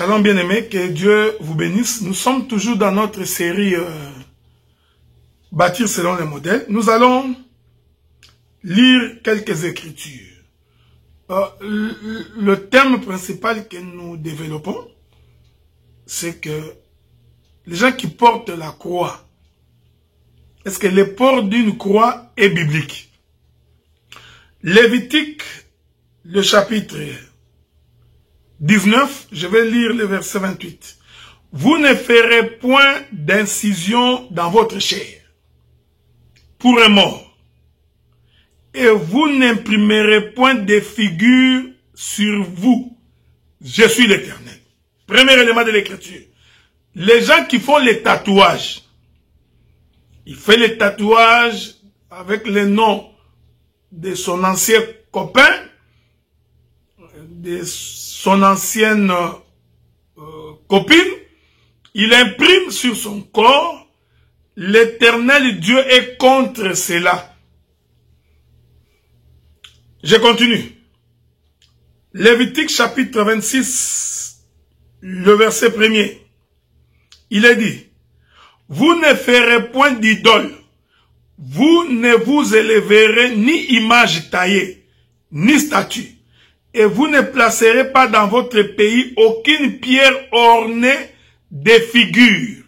Shalom bien-aimés, que Dieu vous bénisse. Nous sommes toujours dans notre série Bâtir selon les modèles. Nous allons lire quelques écritures. Le thème principal que nous développons, c'est que les gens qui portent la croix, est-ce que le port d'une croix est biblique? Lévitique, le chapitre 19, je vais lire le verset 28. Vous ne ferez point d'incision dans votre chair pour un mort, et vous n'imprimerez point de figure sur vous. Je suis l'Éternel. Premier élément de l'écriture. Les gens qui font les tatouages, ils font les tatouages avec le nom de son ancien copain, de son ancienne copine, il imprime sur son corps, l'Éternel Dieu est contre cela. Je continue. Lévitique chapitre 26, le verset 1er. Il est dit, vous ne ferez point d'idole, vous ne vous élèverez ni image taillée, ni statue, et vous ne placerez pas dans votre pays aucune pierre ornée de figures,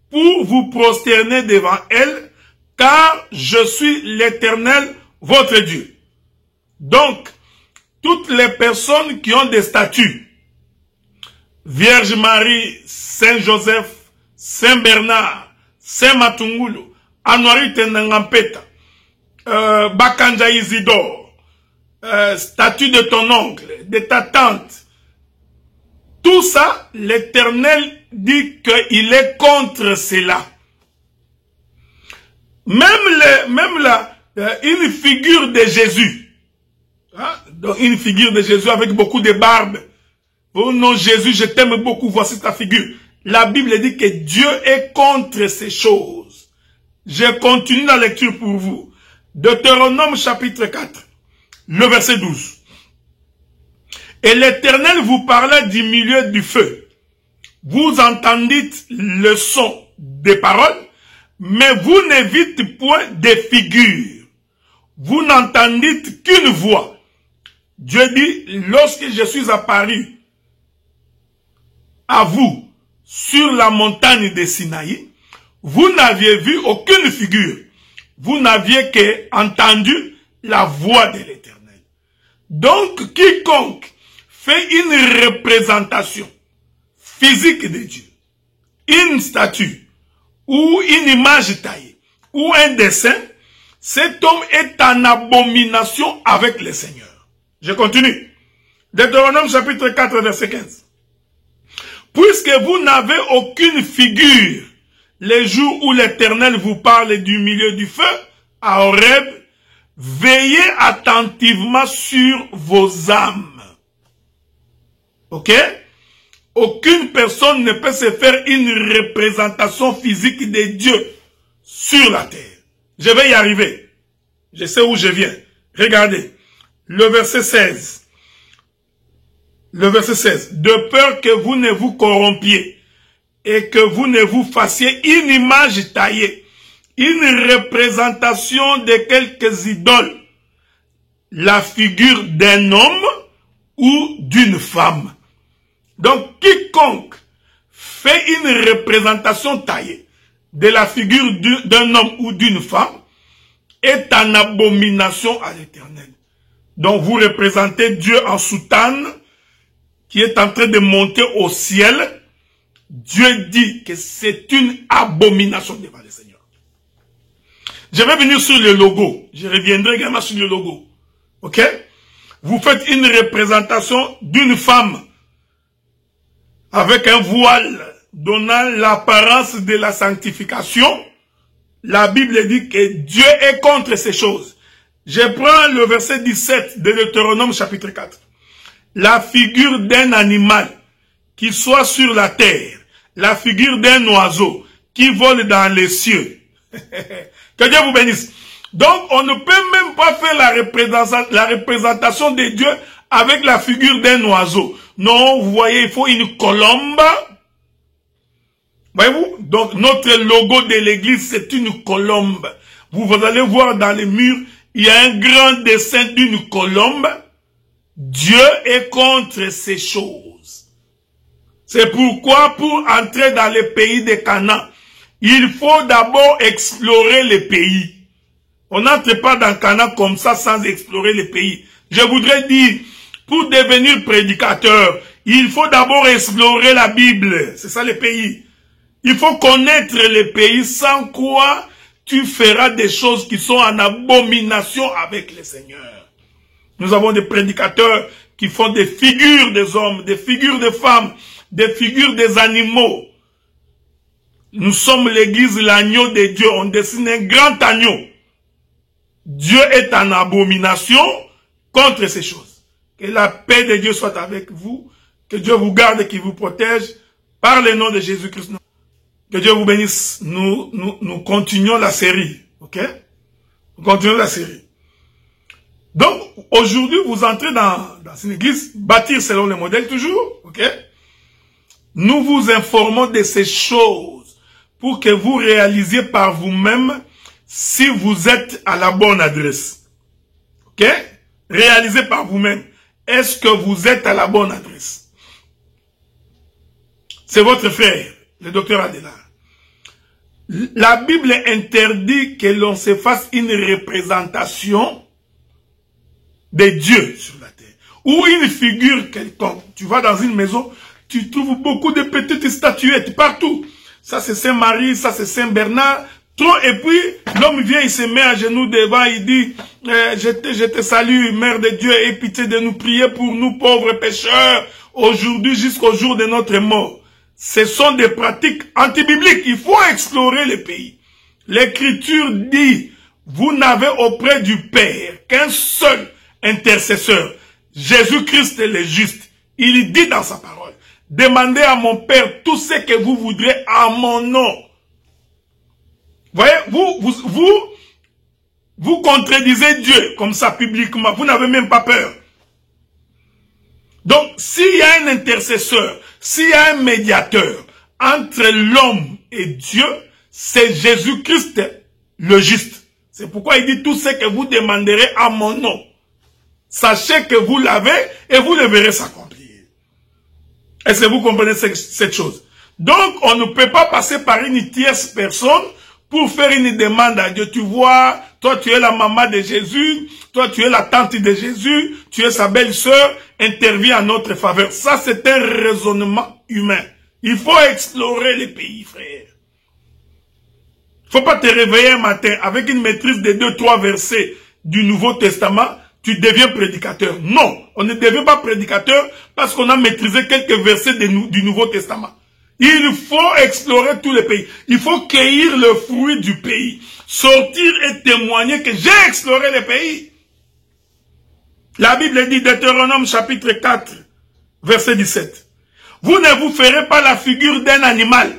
pour vous prosterner devant elle, car je suis l'Éternel, votre Dieu. Donc, toutes les personnes qui ont des statues, Vierge Marie, Saint Joseph, Saint Bernard, Saint Matungulu, Anouari Tenangampeta, Bakanja Isidore, statue de ton oncle, de ta tante, tout ça, l'Éternel dit qu'il est contre cela. Une figure de Jésus, hein? Donc une figure de Jésus avec beaucoup de barbe. Oh non Jésus, je t'aime beaucoup, voici ta figure. La Bible dit que Dieu est contre ces choses. Je continue la lecture pour vous. Deutéronome chapitre 4, le verset 12. Et l'Éternel vous parla du milieu du feu. Vous entendîtes le son des paroles, mais vous n'évitez point des figures. Vous n'entendîtes qu'une voix. Dieu dit, lorsque je suis apparu à vous sur la montagne de Sinaï, vous n'aviez vu aucune figure. Vous n'aviez qu'entendu la voix de l'Éternel. Donc, quiconque fait une représentation physique de Dieu, une statue, ou une image taillée, ou un dessin, cet homme est en abomination avec le Seigneur. Je continue. Deutéronome chapitre 4, verset 15. Puisque vous n'avez aucune figure, les jours où l'Éternel vous parle du milieu du feu, à Horeb, veillez attentivement sur vos âmes. Ok? Aucune personne ne peut se faire une représentation physique de Dieu sur la terre. Je vais y arriver. Je sais où je viens. Regardez. Le verset 16. Le verset 16. De peur que vous ne vous corrompiez et que vous ne vous fassiez une image taillée, une représentation de quelques idoles, la figure d'un homme ou d'une femme. Donc, quiconque fait une représentation taillée de la figure d'un homme ou d'une femme est en abomination à l'Éternel. Donc, vous représentez Dieu en soutane qui est en train de monter au ciel. Dieu dit que c'est une abomination devant le Seigneur. Je vais venir sur le logo. Je reviendrai également sur le logo. Ok? Vous faites une représentation d'une femme avec un voile donnant l'apparence de la sanctification. La Bible dit que Dieu est contre ces choses. Je prends le verset 17 de Deutéronome chapitre 4. La figure d'un animal qui soit sur la terre, la figure d'un oiseau qui vole dans les cieux. Que Dieu vous bénisse. Donc, on ne peut même pas faire la représentation de Dieu avec la figure d'un oiseau. Non, vous voyez, il faut une colombe. Voyez-vous? Donc, notre logo de l'église, c'est une colombe. Vous allez voir dans les murs, il y a un grand dessin d'une colombe. Dieu est contre ces choses. C'est pourquoi, pour entrer dans les pays de Canaan, il faut d'abord explorer les pays. On n'entre pas dans Canaan comme ça sans explorer les pays. Je voudrais dire, pour devenir prédicateur, il faut d'abord explorer la Bible. C'est ça les pays. Il faut connaître les pays, sans quoi tu feras des choses qui sont en abomination avec le Seigneur. Nous avons des prédicateurs qui font des figures des hommes, des figures des femmes, des figures des animaux. Nous sommes l'église, l'agneau de Dieu. On dessine un grand agneau. Dieu est en abomination contre ces choses. Que la paix de Dieu soit avec vous. Que Dieu vous garde et qu'il vous protège. Par le nom de Jésus-Christ. Que Dieu vous bénisse. Nous continuons la série. Ok? Nous continuons la série. Donc, aujourd'hui, vous entrez dans une église, bâtir selon le modèle toujours. Ok? Nous vous informons de ces choses pour que vous réalisiez par vous-même si vous êtes à la bonne adresse. Ok? Réalisez par vous-même. Est-ce que vous êtes à la bonne adresse? C'est votre frère, le docteur Adela. La Bible interdit que l'on se fasse une représentation de Dieu sur la terre. Ou une figure quelconque. Tu vas dans une maison, tu trouves beaucoup de petites statuettes partout. Ça c'est Saint-Marie, ça c'est Saint-Bernard. Et puis, l'homme vient, il se met à genoux devant, il dit, je te salue, Mère de Dieu, aie pitié de nous prier pour nous pauvres pécheurs, aujourd'hui jusqu'au jour de notre mort. Ce sont des pratiques antibibliques. Il faut explorer les pays. L'Écriture dit, vous n'avez auprès du Père qu'un seul intercesseur, Jésus-Christ le juste. Il dit dans sa parole, demandez à mon Père tout ce que vous voudrez en mon nom. Voyez, vous contredisez Dieu comme ça publiquement. Vous n'avez même pas peur. Donc, s'il y a un intercesseur, s'il y a un médiateur entre l'homme et Dieu, c'est Jésus-Christ le juste. C'est pourquoi il dit tout ce que vous demanderez à mon nom. Sachez que vous l'avez et vous le verrez s'accomplir. Est-ce que vous comprenez cette chose? Donc, on ne peut pas passer par une tierce personne pour faire une demande à Dieu. Tu vois, toi tu es la maman de Jésus, toi tu es la tante de Jésus, tu es sa belle-sœur, intervient en notre faveur. Ça c'est un raisonnement humain. Il faut explorer les pays, frère. Il ne faut pas te réveiller un matin avec une maîtrise de 2-3 versets du Nouveau Testament, tu deviens prédicateur. Non, on ne devient pas prédicateur parce qu'on a maîtrisé quelques versets du Nouveau Testament. Il faut explorer tous les pays. Il faut cueillir le fruit du pays. Sortir et témoigner que j'ai exploré les pays. La Bible dit, Deutéronome chapitre 4, verset 17. Vous ne vous ferez pas la figure d'un animal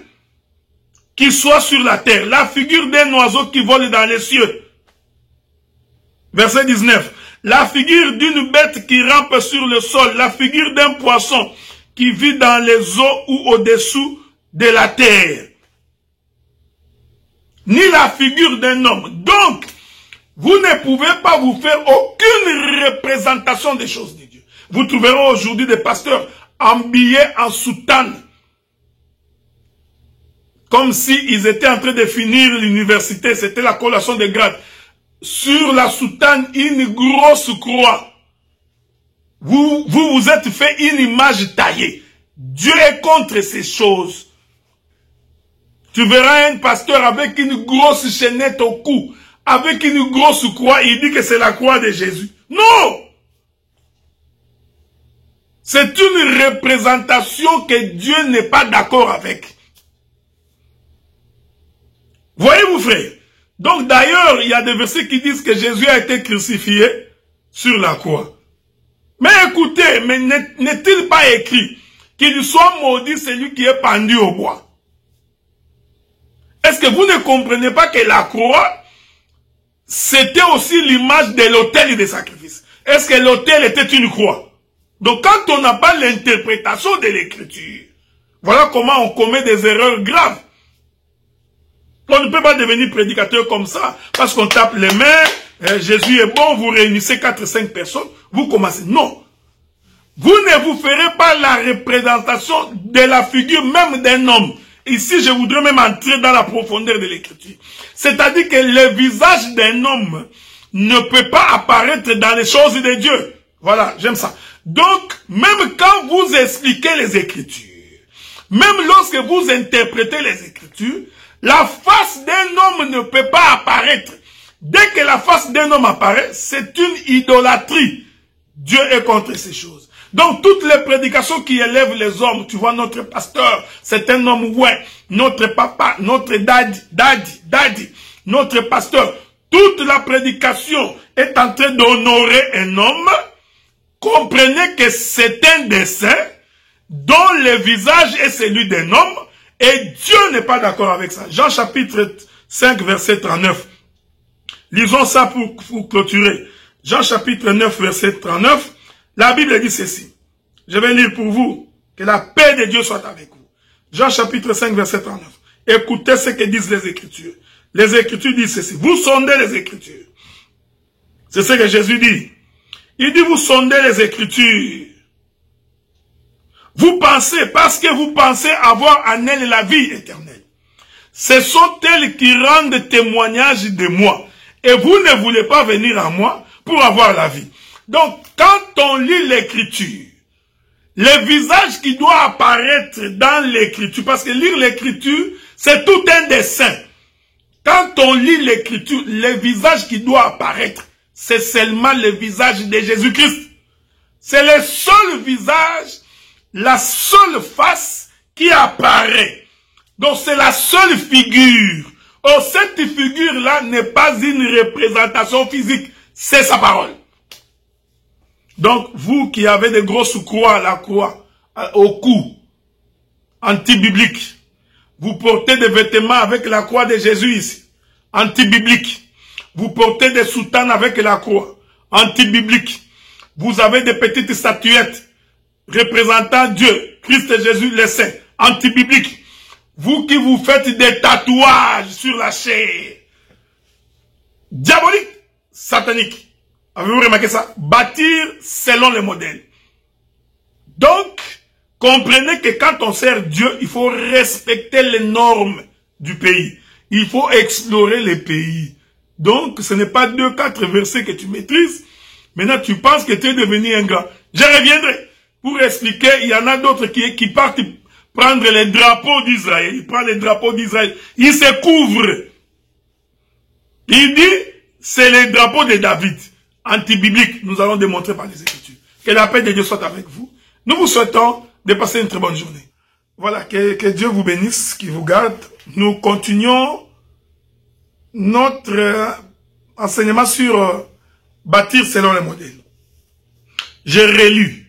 qui soit sur la terre, la figure d'un oiseau qui vole dans les cieux. Verset 19. La figure d'une bête qui rampe sur le sol, la figure d'un poisson qui vit dans les eaux ou au-dessous de la terre. Ni la figure d'un homme. Donc, vous ne pouvez pas vous faire aucune représentation des choses de Dieu. Vous trouverez aujourd'hui des pasteurs habillés en soutane. Comme s'ils étaient en train de finir l'université. C'était la collation des grades. Sur la soutane, une grosse croix. Vous êtes fait une image taillée. Dieu est contre ces choses. Tu verras un pasteur avec une grosse chaînette au cou, avec une grosse croix, il dit que c'est la croix de Jésus. Non! C'est une représentation que Dieu n'est pas d'accord avec. Voyez-vous, frère? Donc d'ailleurs, il y a des versets qui disent que Jésus a été crucifié sur la croix. Mais écoutez, mais n'est-il pas écrit qu'il soit maudit celui qui est pendu au bois? Est-ce que vous ne comprenez pas que la croix, c'était aussi l'image de l'autel des sacrifices? Est-ce que l'autel était une croix? Donc quand on n'a pas l'interprétation de l'écriture, voilà comment on commet des erreurs graves. On ne peut pas devenir prédicateur comme ça, parce qu'on tape les mains, Jésus est bon, vous réunissez 4-5 personnes, vous commencez. Non. Vous ne vous ferez pas la représentation de la figure même d'un homme. Ici, je voudrais même entrer dans la profondeur de l'écriture. C'est-à-dire que le visage d'un homme ne peut pas apparaître dans les choses de Dieu. Voilà, j'aime ça. Donc, même quand vous expliquez les Écritures, même lorsque vous interprétez les Écritures, la face d'un homme ne peut pas apparaître. Dès que la face d'un homme apparaît, c'est une idolâtrie. Dieu est contre ces choses. Donc, toutes les prédications qui élèvent les hommes, tu vois, notre pasteur, c'est un homme, ouais, notre papa, notre daddy, notre pasteur, toute la prédication est en train d'honorer un homme. Comprenez que c'est un dessin dont le visage est celui d'un homme et Dieu n'est pas d'accord avec ça. Jean chapitre 5 verset 39. Lisons ça pour clôturer. Jean chapitre 9 verset 39. La Bible dit ceci. Je vais lire pour vous. Que la paix de Dieu soit avec vous. Jean chapitre 5 verset 39. Écoutez ce que disent les Écritures. Les Écritures disent ceci. Vous sondez les Écritures. C'est ce que Jésus dit. Il dit, vous sondez les Écritures. Vous pensez, parce que vous pensez avoir en elles la vie éternelle. Ce sont elles qui rendent témoignage de moi. Et vous ne voulez pas venir à moi pour avoir la vie. Donc, quand on lit l'Écriture, le visage qui doit apparaître dans l'Écriture, parce que lire l'Écriture, c'est tout un dessin. Quand on lit l'Écriture, le visage qui doit apparaître, c'est seulement le visage de Jésus-Christ. C'est le seul visage, la seule face qui apparaît. Donc c'est la seule figure. Or cette figure-là n'est pas une représentation physique, c'est sa parole. Donc vous qui avez des grosses croix, la croix au cou, anti-biblique, vous portez des vêtements avec la croix de Jésus ici, anti-biblique. Vous portez des soutanes avec la croix, anti-biblique. Vous avez des petites statuettes représentant Dieu, Christ et Jésus, les saints, anti-biblique. Vous qui vous faites des tatouages sur la chair, diabolique, satanique. Avez-vous remarqué ça? Bâtir selon les modèles. Donc, comprenez que quand on sert Dieu, il faut respecter les normes du pays. Il faut explorer les pays. Donc, ce n'est pas 2-4 versets que tu maîtrises. Maintenant, tu penses que tu es devenu un grand. Je reviendrai pour expliquer. Il y en a d'autres qui partent prendre les drapeaux d'Israël. Ils prennent les drapeaux d'Israël. Ils se couvrent. Il dit, c'est les drapeaux de David. Anti-biblique. Nous allons démontrer par les Écritures. Que la paix de Dieu soit avec vous. Nous vous souhaitons de passer une très bonne journée. Voilà, que Dieu vous bénisse, qu'il vous garde. Nous continuons notre enseignement sur bâtir selon les modèles. J'ai relu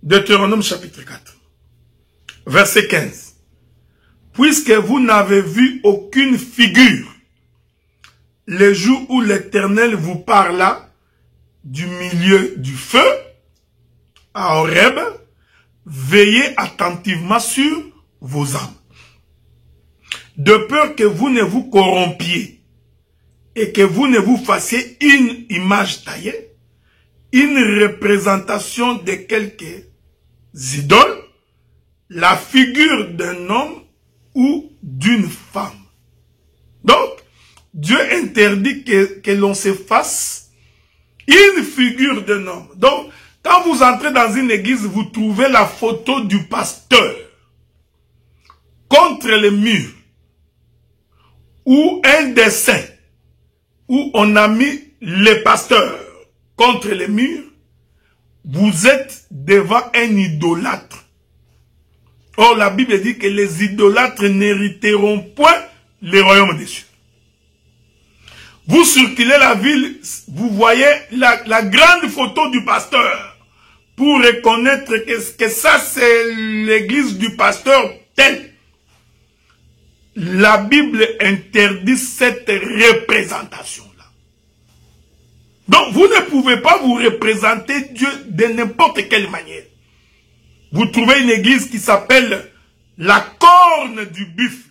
Deutéronome chapitre 4, verset 15. Puisque vous n'avez vu aucune figure, le jour où l'Éternel vous parla du milieu du feu, à Horeb, veillez attentivement sur vos âmes, de peur que vous ne vous corrompiez et que vous ne vous fassiez une image taillée, une représentation de quelques idoles, la figure d'un homme ou d'une femme. Donc, Dieu interdit que l'on se fasse une figure d'un homme. Donc, quand vous entrez dans une église, vous trouvez la photo du pasteur contre le mur, ou un dessin où on a mis le pasteur contre le mur, vous êtes devant un idolâtre. Or, la Bible dit que les idolâtres n'hériteront point le royaume des cieux. Vous circulez la ville, vous voyez la grande photo du pasteur pour reconnaître que ça c'est l'église du pasteur tel. La Bible interdit cette représentation-là. Donc, vous ne pouvez pas vous représenter Dieu de n'importe quelle manière. Vous trouvez une église qui s'appelle la corne du buffle.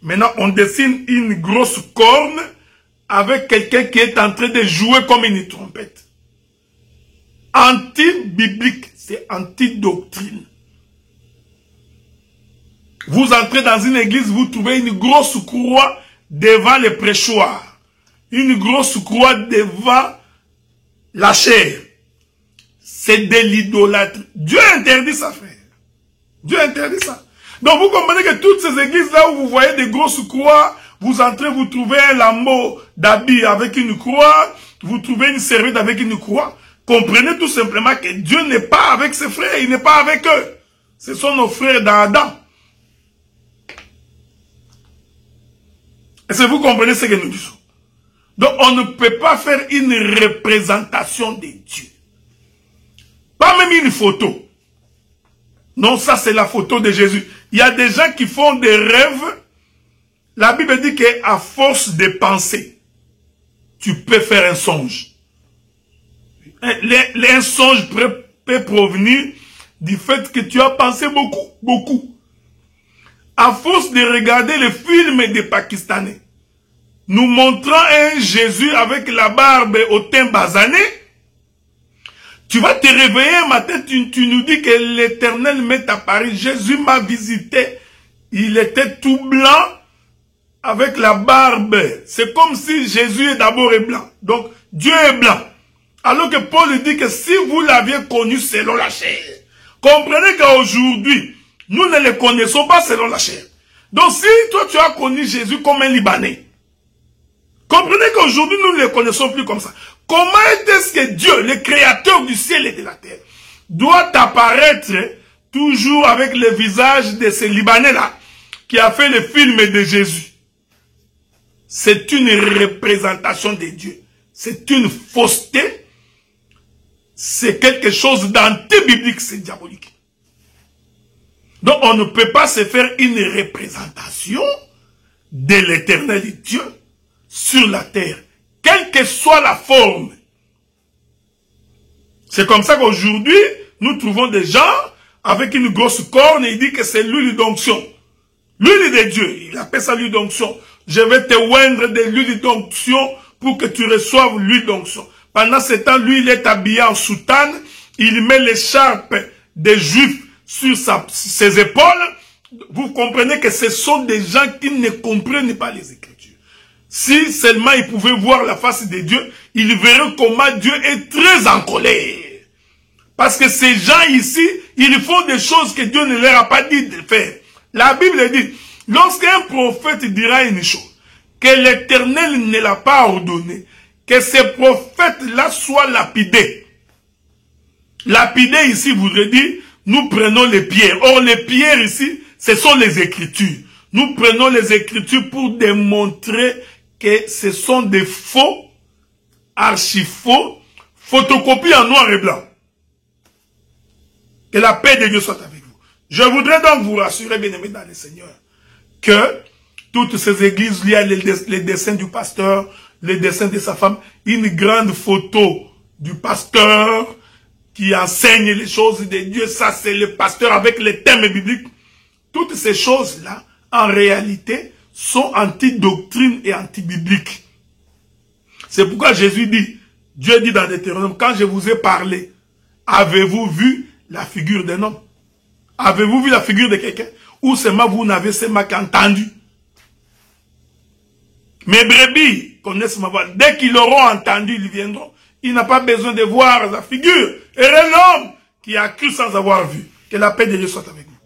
Maintenant, on dessine une grosse corne avec quelqu'un qui est en train de jouer comme une trompette. Anti-biblique, c'est anti-doctrine. Vous entrez dans une église, vous trouvez une grosse croix devant le prêchoir. Une grosse croix devant la chair. C'est de l'idolâtrie. Dieu interdit ça, frère. Dieu interdit ça. Donc vous comprenez que toutes ces églises-là où vous voyez des grosses croix, vous entrez, vous trouvez un lambeau d'habit avec une croix, vous trouvez une serviette avec une croix. Comprenez tout simplement que Dieu n'est pas avec ses frères, il n'est pas avec eux. Ce sont nos frères d'Adam. Est-ce que vous comprenez ce que nous disons? Donc on ne peut pas faire une représentation de Dieu. Pas même une photo. Non, ça c'est la photo de Jésus. Il y a des gens qui font des rêves. La Bible dit qu'à force de penser, tu peux faire un songe. Un songe peut provenir du fait que tu as pensé beaucoup. À force de regarder les films des Pakistanais, nous montrant un Jésus avec la barbe au teint basané, tu vas te réveiller un matin, tu nous dis que l'Éternel m'est apparu. Jésus m'a visité. Il était tout blanc avec la barbe. C'est comme si Jésus est d'abord blanc. Donc, Dieu est blanc. Alors que Paul dit que si vous l'aviez connu selon la chair, comprenez qu'aujourd'hui, nous ne le connaissons pas selon la chair. Donc, si toi tu as connu Jésus comme un Libanais, comprenez qu'aujourd'hui nous ne le connaissons plus comme ça. Comment est-ce que Dieu, le créateur du ciel et de la terre, doit apparaître toujours avec le visage de ce Libanais-là qui a fait le film de Jésus? C'est une représentation de Dieu. C'est une fausseté. C'est quelque chose d'anti-biblique, c'est diabolique. Donc on ne peut pas se faire une représentation de l'éternel Dieu sur la terre, quelle que soit la forme. C'est comme ça qu'aujourd'hui, nous trouvons des gens avec une grosse corne et il dit que c'est l'huile d'onction. L'huile de Dieu, il appelle ça l'huile d'onction. Je vais te oindre de l'huile d'onction pour que tu reçoives l'huile d'onction. Pendant ce temps, lui, il est habillé en soutane, il met l'écharpe des Juifs sur ses épaules. Vous comprenez que ce sont des gens qui ne comprennent pas les Écritures. Si seulement ils pouvaient voir la face de Dieu, ils verraient comment Dieu est très en colère. Parce que ces gens ici, ils font des choses que Dieu ne leur a pas dit de faire. La Bible dit, lorsqu'un prophète dira une chose, que l'Éternel ne l'a pas ordonné, que ce prophète-là soit lapidé. Lapidé ici voudrait dire, nous prenons les pierres. Or, les pierres ici, ce sont les Écritures. Nous prenons les Écritures pour démontrer que ce sont des faux, archi-faux, photocopies en noir et blanc. Que la paix de Dieu soit avec vous. Je voudrais donc vous rassurer, bien-aimés dans le Seigneur, que toutes ces églises, il y a les dessins du pasteur, les dessins de sa femme, une grande photo du pasteur qui enseigne les choses de Dieu. Ça, c'est le pasteur avec les thèmes bibliques. Toutes ces choses-là, en réalité, sont anti-doctrine et anti-bibliques. C'est pourquoi Jésus dit, Dieu dit dans Deutéronome, quand je vous ai parlé, avez-vous vu la figure d'un homme? Avez-vous vu la figure de quelqu'un? Ou seulement vous n'avez seulement qu'entendu? Mes brebis connaissent ma voix. Dès qu'ils l'auront entendu, ils viendront. Il n'a pas besoin de voir la figure. Et l'homme qui a cru sans avoir vu. Que la paix de Dieu soit avec nous.